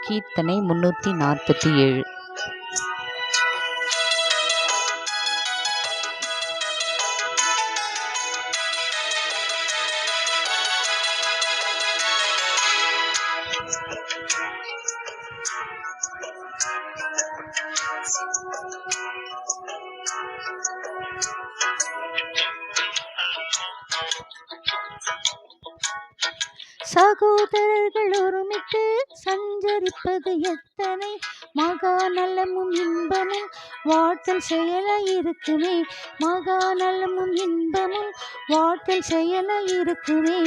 கீர்த்தனை 347. சகோதரர்கள் ஒருமித்து சஞ்சரிப்பது எத்தனை மகா நலமும் இன்பமும் வாழ்த்தல் செயலாயிருக்குமே. மகா நலமும் இன்பமும் வாழ்த்தல் செயலாயிருக்குமே.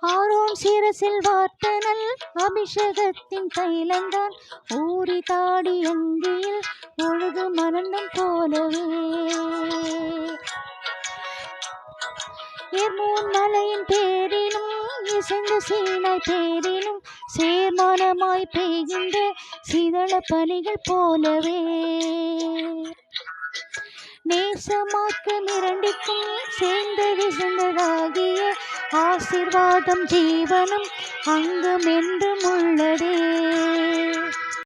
ஆரோன் சிரசில் வார்த்தனல் அபிஷேகத்தின் தைலந்தான் ஊறி தாடி அங்கியில் ஒழுகு மனந்தம் போலவே. எர்மோன் மலையின் பேரிலும் இசைந்த சீனாய் பேரிலும் சேர்மானமாய் பெய்கின்ற சீதள பனிகள் போலவே. நேசமாக்கம் இரண்டிற்கும் சேர்ந்தது சென்றதாகிய ஆசீர்வாதம் ஜீவனும் அங்கும் என்றும் உள்ளதே.